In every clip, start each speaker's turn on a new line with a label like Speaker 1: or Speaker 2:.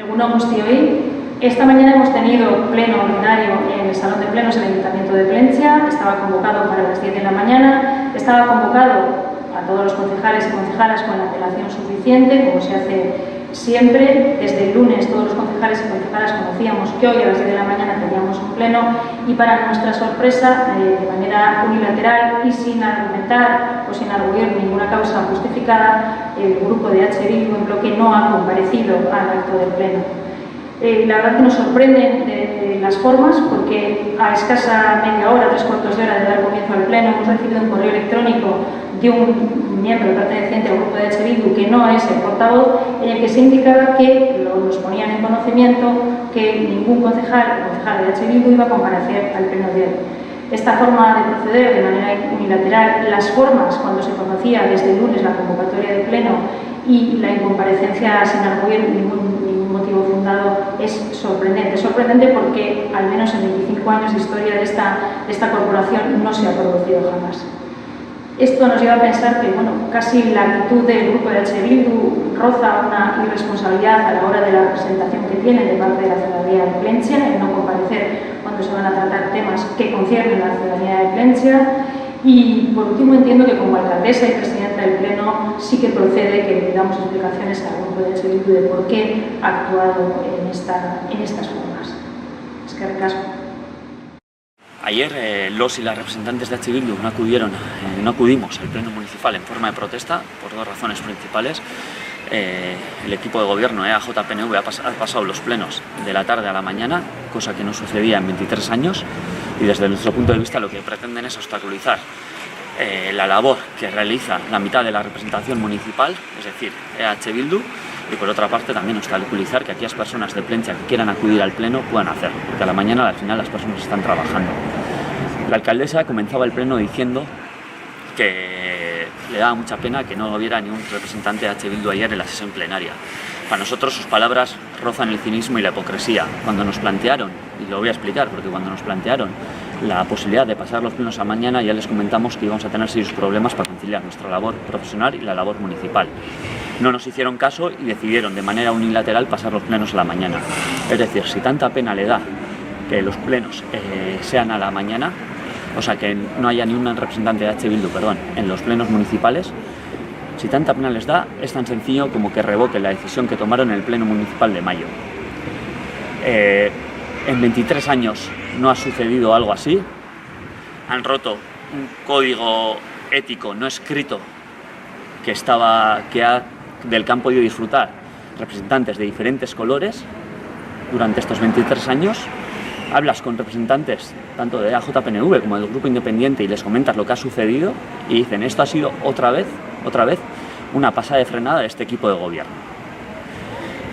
Speaker 1: Egunon guztioi, esta mañana hemos tenido pleno ordinario en el Salón de Plenos del Ayuntamiento de Plentzia. Estaba convocado para las 10 de la mañana, estaba convocado a todos los concejales y concejalas con la antelación suficiente, como se hace siempre. Desde el lunes todos los concejales y concejalas conocíamos que hoy a las 10 de la mañana teníamos un pleno y, para nuestra sorpresa, de manera unilateral y sin argumentar o sin arguir ninguna causa justificada, el grupo de H. Bildu en bloque no ha comparecido al acto del pleno. La verdad que nos sorprenden las formas, porque a escasa media hora, 3/4 de hora de dar comienzo al pleno, hemos recibido un correo electrónico de un miembro perteneciente al grupo de H. Bildu, que no es el portavoz, en el que se indicaba que nos ponían en conocimiento que ningún concejal o concejal de H. Bildu iba a comparecer al pleno de hoy. Esta forma de proceder de manera unilateral, las formas cuando se conocía desde el lunes la convocatoria del pleno y la incomparecencia sin arguir ningún motivo fundado, es sorprendente. Sorprendente porque, al menos en 25 años de historia de esta corporación, no se ha producido jamás. Esto nos lleva a pensar que, casi la actitud del grupo de H. Bildu roza una irresponsabilidad a la hora de la representación que tienen de parte de la ciudadanía de Plentzia, en no comparecer cuando se van a tratar temas que conciernen a la ciudadanía de Plentzia. Y, por último, entiendo que como alcaldesa y presidenta del Pleno sí que procede que le damos explicaciones al grupo de H. Bildu de por qué ha actuado en estas formas. Es que recasco.
Speaker 2: Ayer los y las representantes de H. Bildu no acudimos al pleno municipal en forma de protesta por dos razones principales. El equipo de gobierno EAJ-PNV ha pasado los plenos de la tarde a la mañana, cosa que no sucedía en 23 años, y desde nuestro punto de vista lo que pretenden es obstaculizar la labor que realiza la mitad de la representación municipal, es decir, EH Bildu, y por otra parte también obstaculizar que aquellas personas de Plentzia que quieran acudir al pleno puedan hacerlo, porque a la mañana al final las personas están trabajando. La alcaldesa comenzaba el pleno diciendo que le daba mucha pena que no hubiera ni un representante de H. Bildu ayer en la sesión plenaria. Para nosotros sus palabras rozan el cinismo y la hipocresía. Cuando nos plantearon, y lo voy a explicar, porque cuando nos plantearon la posibilidad de pasar los plenos a mañana, ya les comentamos que íbamos a tener serios problemas para conciliar nuestra labor profesional y la labor municipal. No nos hicieron caso y decidieron de manera unilateral pasar los plenos a la mañana. Es decir, si tanta pena le da que los plenos sean a la mañana, o sea, que no haya ni un representante de H. Bildu, en los plenos municipales, si tanta pena les da, es tan sencillo como que revoquen la decisión que tomaron en el pleno municipal de mayo. En 23 años no ha sucedido algo así. Han roto un código ético no escrito del que han podido disfrutar representantes de diferentes colores durante estos 23 años. Hablas con representantes tanto de EAJ-PNV como del Grupo Independiente y les comentas lo que ha sucedido y dicen: esto ha sido otra vez una pasada de frenada de este equipo de gobierno.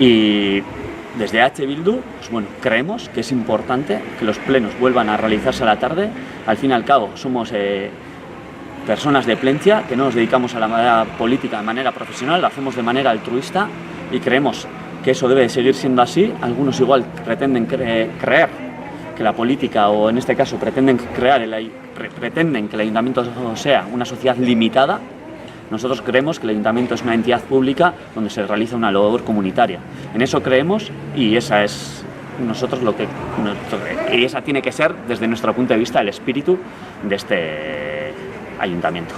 Speaker 2: Y desde H. Bildu, creemos que es importante que los plenos vuelvan a realizarse a la tarde. Al fin y al cabo somos personas de Plentzia que no nos dedicamos a la manera política de manera profesional, lo hacemos de manera altruista y creemos que eso debe seguir siendo así. Algunos igual pretenden creer que la política, o en este caso pretenden que el ayuntamiento sea una sociedad limitada. Nosotros creemos que el ayuntamiento es una entidad pública donde se realiza una labor comunitaria. En eso creemos y esa tiene que ser, desde nuestro punto de vista, el espíritu de este ayuntamiento.